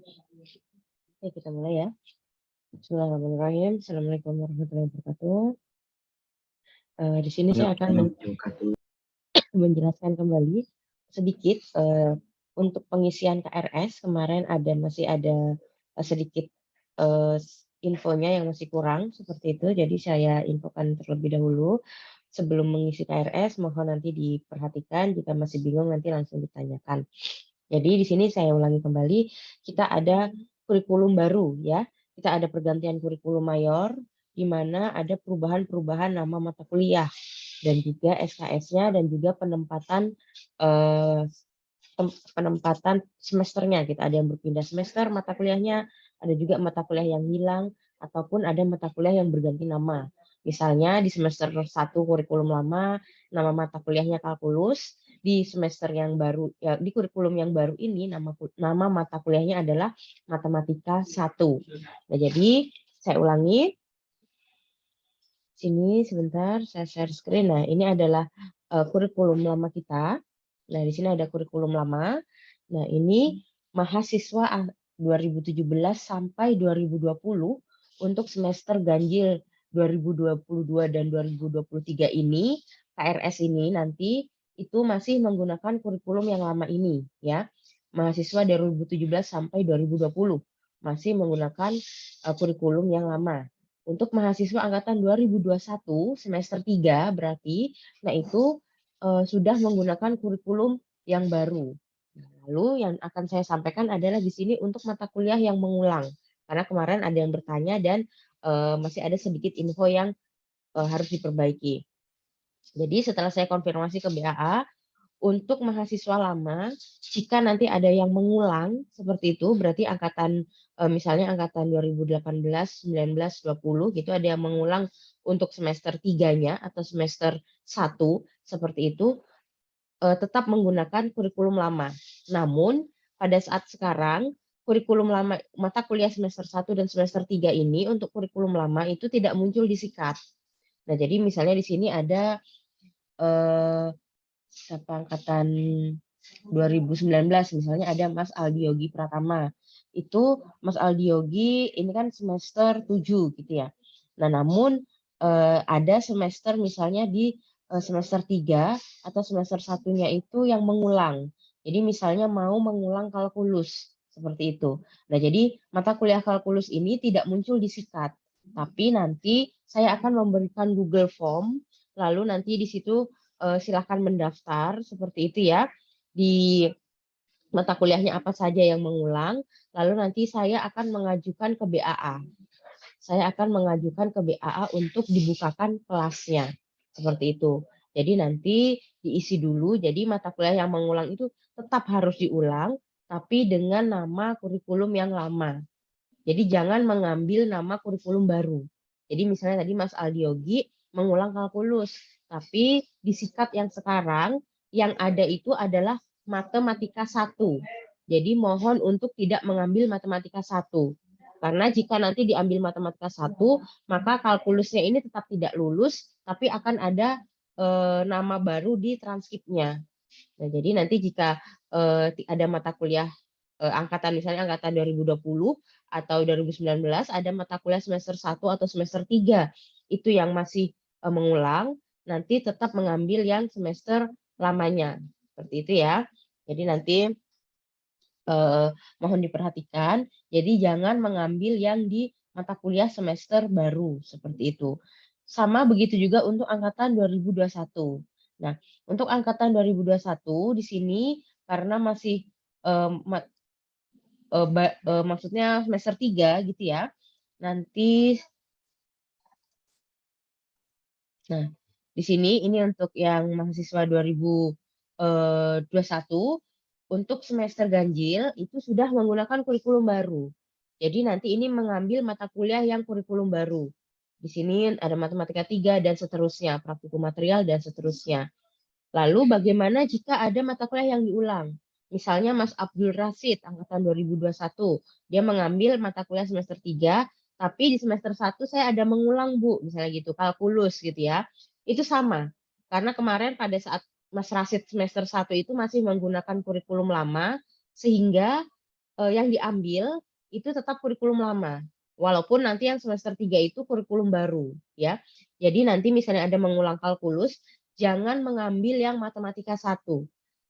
Oke, kita mulai ya. Bismillahirrahmanirrahim. Assalamualaikum warahmatullahi wabarakatuh. Di sini saya akan menjelaskan kembali sedikit untuk pengisian KRS. Kemarin masih ada sedikit infonya yang masih kurang seperti itu. Jadi saya infokan terlebih dahulu sebelum mengisi KRS. Mohon nanti diperhatikan. Jika masih bingung nanti langsung ditanyakan. Jadi di sini saya ulangi kembali, kita ada kurikulum baru ya. Kita ada pergantian kurikulum mayor, di mana ada perubahan-perubahan nama mata kuliah dan juga SKS-nya dan juga penempatan penempatan semesternya. Kita ada yang berpindah semester mata kuliahnya, ada juga mata kuliah yang hilang ataupun ada mata kuliah yang berganti nama. Misalnya di semester 1 kurikulum lama, nama mata kuliahnya kalkulus, di semester yang baru ya, di kurikulum yang baru ini nama mata kuliahnya adalah matematika 1. Nah, jadi saya ulangi. Sini sebentar saya share screen. Nah, ini adalah kurikulum lama kita. Nah, di sini ada kurikulum lama. Nah, ini mahasiswa 2017 sampai 2020 untuk semester ganjil 2022 dan 2023 ini, KRS ini nanti itu masih menggunakan kurikulum yang lama ini ya. Mahasiswa 2017 sampai 2020 masih menggunakan kurikulum yang lama. Untuk mahasiswa angkatan 2021 semester 3 berarti, nah itu sudah menggunakan kurikulum yang baru. Lalu yang akan saya sampaikan adalah di sini untuk mata kuliah yang mengulang. Karena kemarin ada yang bertanya dan masih ada sedikit info yang harus diperbaiki. Jadi setelah saya konfirmasi ke BAA, untuk mahasiswa lama, jika nanti ada yang mengulang seperti itu, berarti angkatan misalnya angkatan 2018, 19, 20 gitu ada yang mengulang untuk semester 3-nya atau semester 1 seperti itu, tetap menggunakan kurikulum lama. Namun pada saat sekarang kurikulum lama mata kuliah semester 1 dan semester 3 ini untuk kurikulum lama itu tidak muncul di sikat. Nah, jadi misalnya di sini ada angkatan 2019 misalnya ada Mas Aldi Yogi Pratama. Itu Mas Aldi Yogi ini kan semester 7 gitu ya. Nah, namun ada semester misalnya di semester 3 atau semester satunya itu yang mengulang. Jadi misalnya mau mengulang kalkulus seperti itu. Nah, jadi mata kuliah kalkulus ini tidak muncul di sikat, tapi nanti saya akan memberikan Google Form, lalu nanti di situ silahkan mendaftar seperti itu ya, di mata kuliahnya apa saja yang mengulang, lalu nanti saya akan mengajukan ke BAA. Saya akan mengajukan ke BAA untuk dibukakan kelasnya, seperti itu. Jadi nanti diisi dulu, jadi mata kuliah yang mengulang itu tetap harus diulang, tapi dengan nama kurikulum yang lama. Jadi jangan mengambil nama kurikulum baru. Jadi misalnya tadi Mas Aldi Yogi mengulang kalkulus, tapi di sikat yang sekarang yang ada itu adalah matematika 1. Jadi mohon untuk tidak mengambil matematika 1. Karena jika nanti diambil matematika 1, maka kalkulusnya ini tetap tidak lulus, tapi akan ada nama baru di transkripnya. Nah, jadi nanti jika ada mata kuliah misalnya angkatan 2020 atau 2019 ada mata kuliah semester 1 atau semester 3 itu yang masih mengulang, nanti tetap mengambil yang semester lamanya. Seperti itu ya. Jadi nanti mohon diperhatikan, jadi jangan mengambil yang di mata kuliah semester baru seperti itu. Sama begitu juga untuk angkatan 2021. Nah, untuk angkatan 2021 di sini karena masih maksudnya semester 3 gitu ya. Nanti nah, di sini ini untuk yang mahasiswa 2021 untuk semester ganjil itu sudah menggunakan kurikulum baru. Jadi nanti ini mengambil mata kuliah yang kurikulum baru. Di sini ada matematika 3 dan seterusnya, praktikum material dan seterusnya. Lalu bagaimana jika ada mata kuliah yang diulang? Misalnya Mas Abdul Rasid angkatan 2021, dia mengambil mata kuliah semester 3, tapi di semester 1 saya ada mengulang Bu, misalnya gitu, kalkulus gitu ya. Itu sama. Karena kemarin pada saat Mas Rasid semester 1 itu masih menggunakan kurikulum lama, sehingga yang diambil itu tetap kurikulum lama. Walaupun nanti yang semester 3 itu kurikulum baru, ya. Jadi nanti misalnya ada mengulang kalkulus, jangan mengambil yang matematika 1,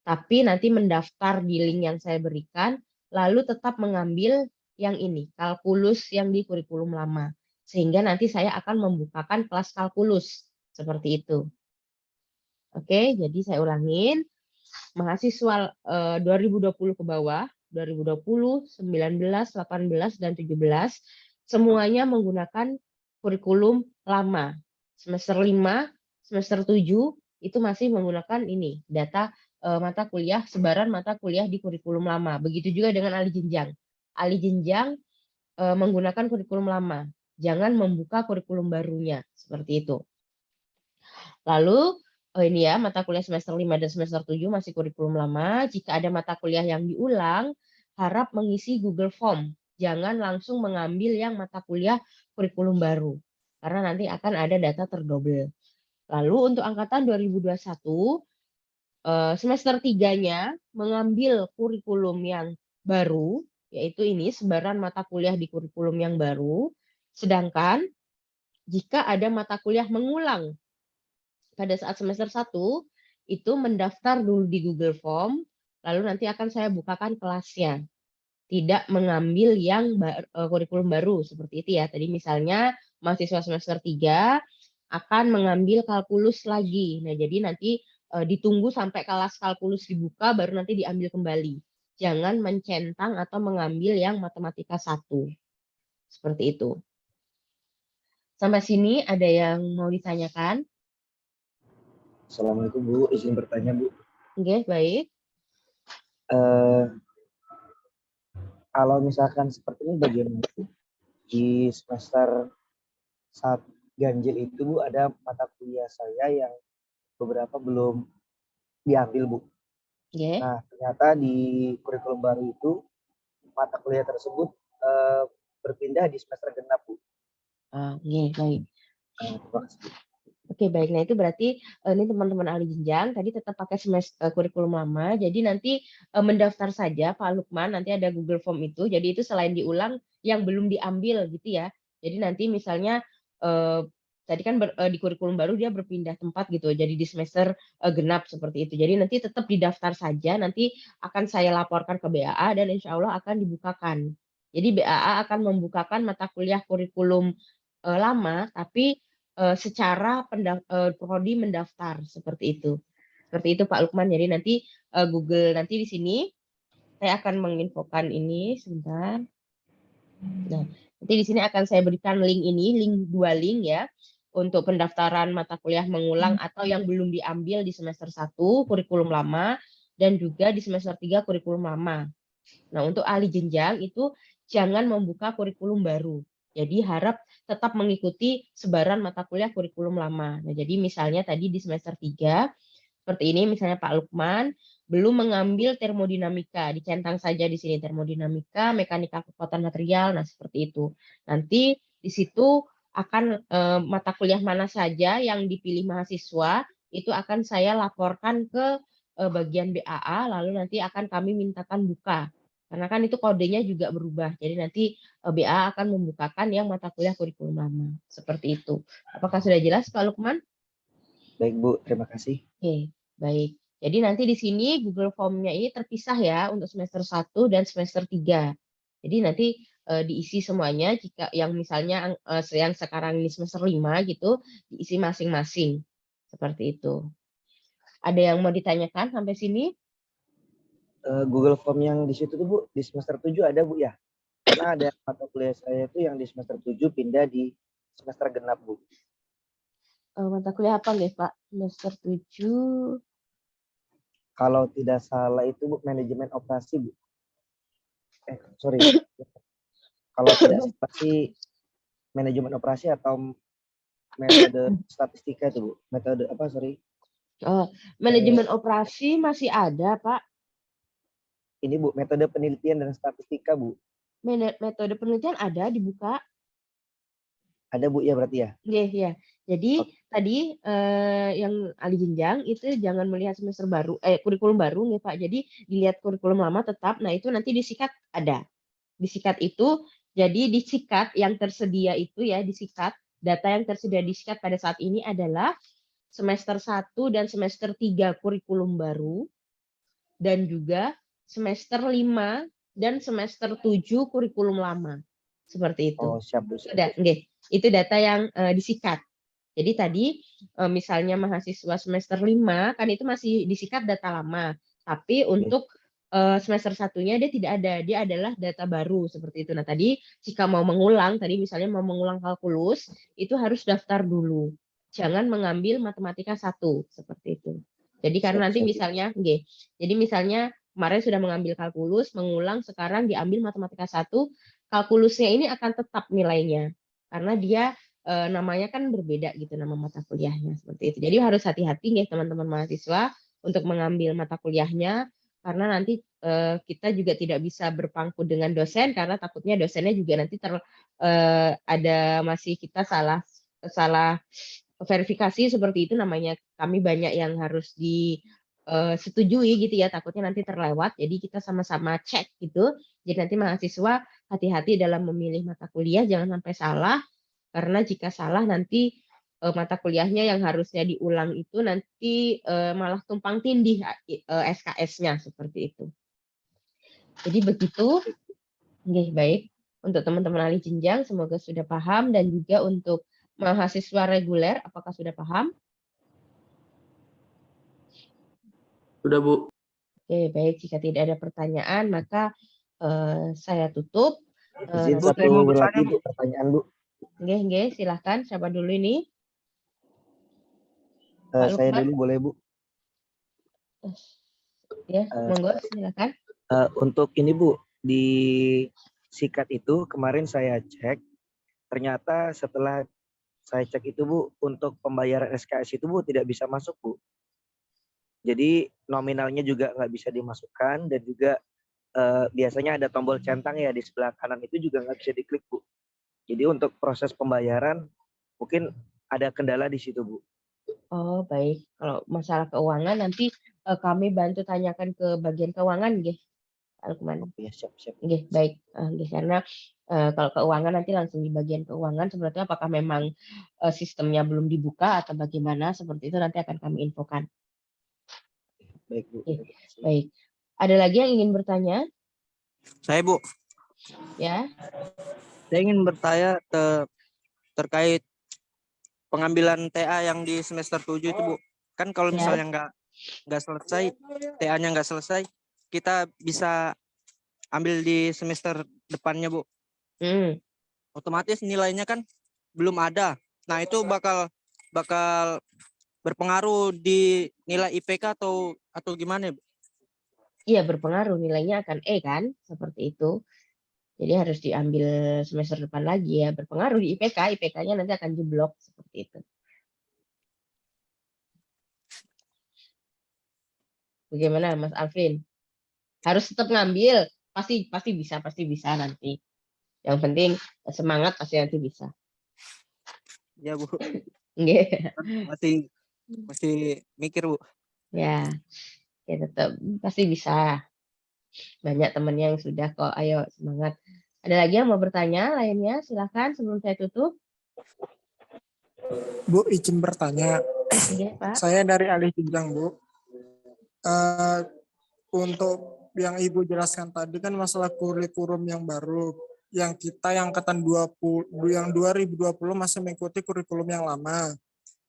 tapi nanti mendaftar di link yang saya berikan, lalu tetap mengambil yang ini, kalkulus yang di kurikulum lama. Sehingga nanti saya akan membukakan kelas kalkulus, seperti itu. Oke, jadi saya ulangin, mahasiswa 2020 ke bawah, 2020, 19, 18, dan 17, semuanya menggunakan kurikulum lama. Semester 5, semester 7, itu masih menggunakan ini, data mata kuliah, sebaran mata kuliah di kurikulum lama. Begitu juga dengan alih jenjang. Alih jenjang menggunakan kurikulum lama. Jangan membuka kurikulum barunya, seperti itu. Lalu ini ya, mata kuliah semester 5 dan semester 7 masih kurikulum lama. Jika ada mata kuliah yang diulang, harap mengisi Google Form. Jangan langsung mengambil yang mata kuliah kurikulum baru, karena nanti akan ada data terdouble. Lalu untuk angkatan 2021, semester 3-nya mengambil kurikulum yang baru, yaitu ini sebaran mata kuliah di kurikulum yang baru. Sedangkan jika ada mata kuliah mengulang pada saat semester 1, itu mendaftar dulu di Google Form, lalu nanti akan saya bukakan kelasnya. Tidak mengambil yang kurikulum baru, seperti itu ya. Tadi misalnya mahasiswa semester 3 akan mengambil kalkulus lagi. Nah, jadi nanti ditunggu sampai kelas kalkulus dibuka, baru nanti diambil kembali. Jangan mencentang atau mengambil yang matematika 1. Seperti itu. Sampai sini ada yang mau ditanyakan? Assalamualaikum Bu, izin bertanya Bu. Oke, baik. Kalau misalkan seperti ini bagaimana Bu? Di semester 1 ganjil itu Bu, ada mata kuliah saya yang beberapa belum diambil Bu. Oke. Nah, ternyata di kurikulum baru itu mata kuliah tersebut berpindah di semester genap Bu. Oke, baik. Terima kasih. Oke, baik. Nah, itu berarti ini teman-teman ahli jenjang tadi tetap pakai kurikulum lama. Jadi nanti mendaftar saja Pak Lukman, nanti ada Google Form itu. Jadi itu selain diulang yang belum diambil gitu ya. Jadi nanti misalnya tadi kan di kurikulum baru dia berpindah tempat gitu. Jadi di semester genap seperti itu. Jadi nanti tetap didaftar saja. Nanti akan saya laporkan ke BAA dan insya Allah akan dibukakan. Jadi BAA akan membukakan mata kuliah kurikulum lama, tapi secara prodi mendaftar seperti itu. Seperti itu Pak Lukman. Jadi nanti Google nanti di sini saya akan menginfokan ini sebentar. Nah, nanti di sini akan saya berikan link ini, dua link ya, untuk pendaftaran mata kuliah mengulang atau yang belum diambil di semester 1 kurikulum lama dan juga di semester 3 kurikulum lama. Nah, untuk ahli jenjang itu jangan membuka kurikulum baru. Jadi harap tetap mengikuti sebaran mata kuliah kurikulum lama. Nah, jadi misalnya tadi di semester 3, seperti ini misalnya Pak Lukman, belum mengambil termodinamika, dicentang saja di sini termodinamika, mekanika kekuatan material, nah seperti itu. Nanti di situ akan mata kuliah mana saja yang dipilih mahasiswa, itu akan saya laporkan ke bagian BAA, lalu nanti akan kami mintakan buka. Karena kan itu kodenya juga berubah. Jadi nanti BA akan membukakan yang mata kuliah kurikulum lama. Seperti itu. Apakah sudah jelas Pak Lukman? Baik Bu, terima kasih. Oke, baik. Jadi nanti di sini Google Form-nya ini terpisah ya untuk semester 1 dan semester 3. Jadi nanti diisi semuanya jika yang misalnya yang sekarang ini semester 5 gitu, diisi masing-masing. Seperti itu. Ada yang mau ditanyakan sampai sini? Google Form yang di situ tuh Bu, di semester 7 ada Bu ya? Karena ada mata kuliah saya itu yang di semester 7 pindah di semester genap Bu. Mata kuliah apa guys Pak? Semester 7. Kalau tidak salah itu Bu, manajemen operasi Bu. Sorry. Kalau tidak salah sih manajemen operasi atau metode statistika itu Bu. Metode apa sorry? Manajemen operasi masih ada Pak. Ini Bu, metode penelitian dan statistika Bu. Metode penelitian ada dibuka. Ada Bu ya berarti ya? Iya, ya. Jadi Oke. tadi yang ahli jenjang itu jangan melihat semester baru, kurikulum baru nih Pak. Jadi dilihat kurikulum lama tetap. Nah itu nanti disikat ada. Disikat itu jadi disikat yang tersedia itu ya disikat. Data yang tersedia disikat pada saat ini adalah semester 1 dan semester 3 kurikulum baru dan juga semester 5 dan semester 7 kurikulum lama. Seperti itu. Oh, siap Bu. Itu data yang disikat. Jadi tadi misalnya mahasiswa semester 5 kan itu masih disikat data lama. Tapi untuk semester satunya dia tidak ada, dia adalah data baru seperti itu. Nah tadi jika mau mengulang, tadi misalnya mau mengulang kalkulus, itu harus daftar dulu. Jangan mengambil matematika 1, seperti itu. Jadi karena nanti misalnya, jadi misalnya kemarin sudah mengambil kalkulus, mengulang sekarang diambil matematika 1, kalkulusnya ini akan tetap nilainya. Karena dia namanya kan berbeda gitu nama mata kuliahnya seperti itu. Jadi harus hati-hati ya teman-teman mahasiswa untuk mengambil mata kuliahnya karena nanti kita juga tidak bisa berpangku dengan dosen karena takutnya dosennya juga nanti ada masih kita salah verifikasi seperti itu namanya kami banyak yang harus disetujui gitu ya takutnya nanti terlewat jadi kita sama-sama cek gitu jadi nanti mahasiswa hati-hati dalam memilih mata kuliah jangan sampai salah karena jika salah nanti mata kuliahnya yang harusnya diulang itu nanti malah tumpang tindih SKS-nya seperti itu. Jadi begitu, baik untuk teman-teman ahli jenjang semoga sudah paham dan juga untuk mahasiswa reguler apakah sudah paham? Sudah Bu. Oke baik jika tidak ada pertanyaan maka saya tutup. Izin satu lagi Bu pertanyaan Bu. Silahkan siapa dulu ini? Saya dulu boleh Bu? Ya, monggo silakan. Untuk ini Bu, di sikat itu kemarin saya cek, ternyata setelah saya cek itu Bu, untuk pembayaran SKS itu Bu tidak bisa masuk Bu. Jadi nominalnya juga nggak bisa dimasukkan dan juga biasanya ada tombol centang ya di sebelah kanan itu juga nggak bisa diklik Bu. Jadi untuk proses pembayaran mungkin ada kendala di situ Bu. Oh baik, kalau masalah keuangan nanti kami bantu tanyakan ke bagian keuangan nggih. Alkman. Ya, siap. Baik, karena kalau keuangan nanti langsung di bagian keuangan sebetulnya apakah memang sistemnya belum dibuka atau bagaimana seperti itu nanti akan kami infokan. Baik Bu. Baik. Ada lagi yang ingin bertanya? Saya Bu. Ya. Saya ingin bertanya terkait pengambilan TA yang di semester 7 itu Bu. Kan kalau misalnya nggak selesai, TA-nya nggak selesai, kita bisa ambil di semester depannya Bu. Otomatis nilainya kan belum ada. Nah itu bakal berpengaruh di nilai IPK atau gimana Bu? Iya berpengaruh nilainya akan E kan seperti itu. Jadi harus diambil semester depan lagi ya berpengaruh di IPK. IPK-nya nanti akan jeblok seperti itu. Bagaimana Mas Alvin? Harus tetap ngambil, pasti bisa nanti. Yang penting semangat pasti nanti bisa. Ya Bu. Nggih. Masih mikir Bu. Ya, tetap pasti bisa. Banyak temennya yang sudah kok. Ayo semangat. Ada lagi yang mau bertanya lainnya? Silakan sebelum saya tutup. Bu, izin bertanya. Pak. Saya dari ahli jenjang Bu. Untuk yang Ibu jelaskan tadi kan masalah kurikulum yang baru. Yang kita yang angkatan 2020 masih mengikuti kurikulum yang lama.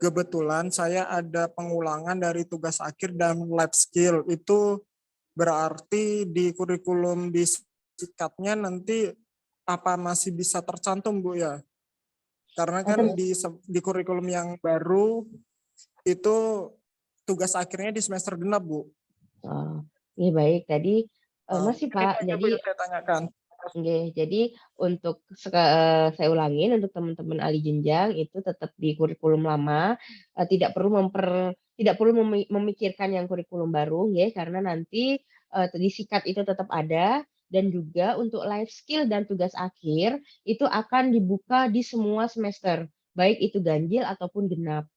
Kebetulan saya ada pengulangan dari tugas akhir dan lab skill. Itu berarti di kurikulum di sikatnya nanti apa masih bisa tercantum Bu ya? Karena kan di kurikulum yang baru itu tugas akhirnya di semester genap Bu. Oh, ini baik. Tadi masih Pak. Jadi saya tanyakan. Jadi untuk saya ulangin untuk teman-teman ahli jenjang itu tetap di kurikulum lama, tidak perlu memikirkan yang kurikulum baru ya karena nanti disikat itu tetap ada dan juga untuk life skill dan tugas akhir itu akan dibuka di semua semester baik itu ganjil ataupun genap.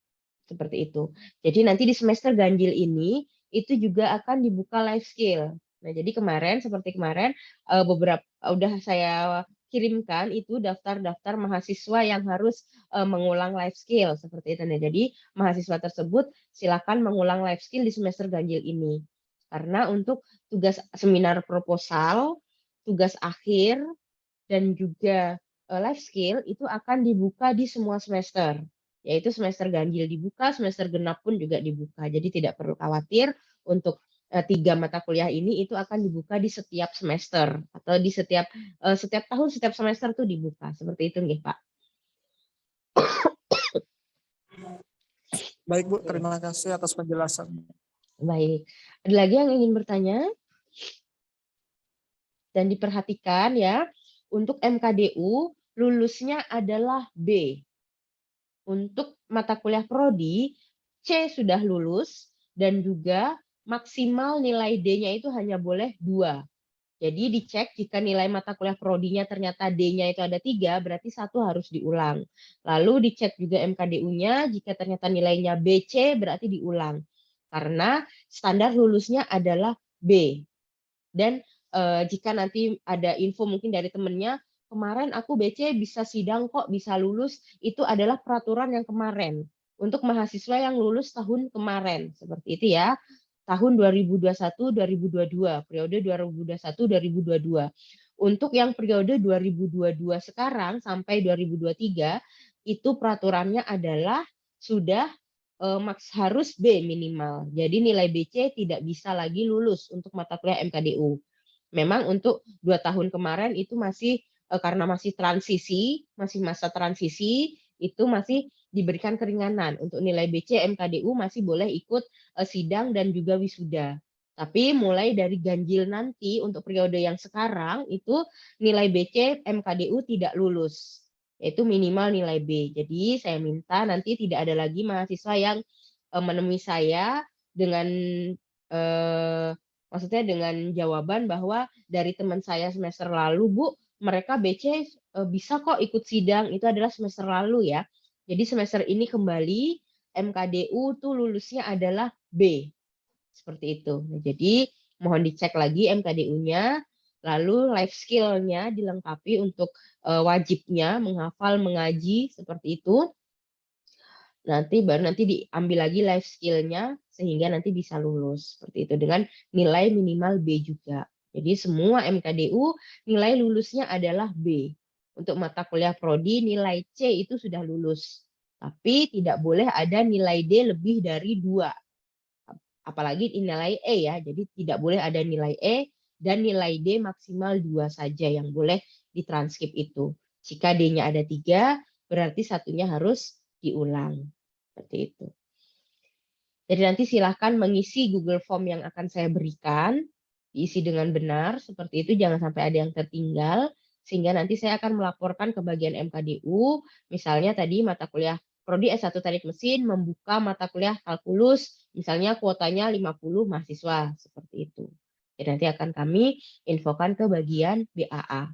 Seperti itu. Jadi nanti di semester ganjil ini itu juga akan dibuka life skill. Nah, jadi seperti kemarin beberapa udah saya kirimkan itu daftar-daftar mahasiswa yang harus mengulang life skill seperti itu. Nah, jadi mahasiswa tersebut silakan mengulang life skill di semester ganjil ini. Karena untuk tugas seminar proposal, tugas akhir dan juga life skill itu akan dibuka di semua semester, yaitu semester ganjil dibuka, semester genap pun juga dibuka. Jadi tidak perlu khawatir untuk 3 mata kuliah ini itu akan dibuka di setiap semester atau di setiap tahun, setiap semester tuh dibuka. Seperti itu nggih, Pak. Baik Bu, terima kasih atas penjelasannya. Baik. Ada lagi yang ingin bertanya? Dan diperhatikan ya, untuk MKDU lulusnya adalah B. Untuk mata kuliah prodi, C sudah lulus dan juga maksimal nilai D-nya itu hanya boleh 2. Jadi dicek jika nilai mata kuliah prodinya ternyata D-nya itu ada 3, berarti 1 harus diulang. Lalu dicek juga MKDU-nya, jika ternyata nilainya BC berarti diulang. Karena standar lulusnya adalah B. Dan jika nanti ada info mungkin dari temennya, kemarin aku BC bisa sidang kok, bisa lulus, itu adalah peraturan yang kemarin. Untuk mahasiswa yang lulus tahun kemarin. Seperti itu ya. Tahun 2021-2022, periode 2021-2022. Untuk yang periode 2022 sekarang sampai 2023, itu peraturannya adalah sudah harus B minimal. Jadi nilai BC tidak bisa lagi lulus untuk mata kuliah MKDU. Memang untuk 2 tahun kemarin itu masih karena masih transisi, masih masa transisi, itu masih diberikan keringanan. Untuk nilai BC MKDU masih boleh ikut sidang dan juga wisuda. Tapi mulai dari ganjil nanti untuk periode yang sekarang itu nilai BC MKDU tidak lulus, yaitu minimal nilai B. Jadi saya minta nanti tidak ada lagi mahasiswa yang menemui saya dengan maksudnya dengan jawaban bahwa dari teman saya semester lalu, Bu, mereka BC bisa kok ikut sidang, itu adalah semester lalu ya. Jadi semester ini kembali MKDU tuh lulusnya adalah B. Seperti itu. Nah, jadi mohon dicek lagi MKDU-nya, lalu life skill-nya dilengkapi untuk wajibnya menghafal, mengaji, seperti itu. Baru nanti diambil lagi life skill-nya sehingga nanti bisa lulus seperti itu dengan nilai minimal B juga. Jadi semua MKDU nilai lulusnya adalah B. Untuk mata kuliah prodi nilai C itu sudah lulus. Tapi tidak boleh ada nilai D lebih dari 2. Apalagi nilai E ya. Jadi tidak boleh ada nilai E dan nilai D maksimal 2 saja yang boleh ditranskrip itu. Jika D-nya ada 3, berarti satunya harus diulang. Seperti itu. Jadi nanti silahkan mengisi Google Form yang akan saya berikan, diisi dengan benar, seperti itu, jangan sampai ada yang tertinggal, sehingga nanti saya akan melaporkan ke bagian MKDU, misalnya tadi mata kuliah Prodi S1 Teknik Mesin membuka mata kuliah kalkulus, misalnya kuotanya 50 mahasiswa, seperti itu. Jadi nanti akan kami infokan ke bagian BAA.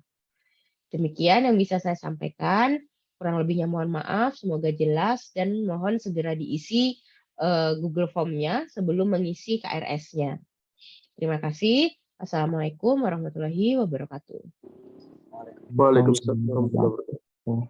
Demikian yang bisa saya sampaikan. Kurang lebihnya mohon maaf, semoga jelas dan mohon segera diisi Google Form-nya sebelum mengisi KRS-nya. Terima kasih. Assalamualaikum warahmatullahi wabarakatuh. Waalaikumsalam warahmatullahi wabarakatuh.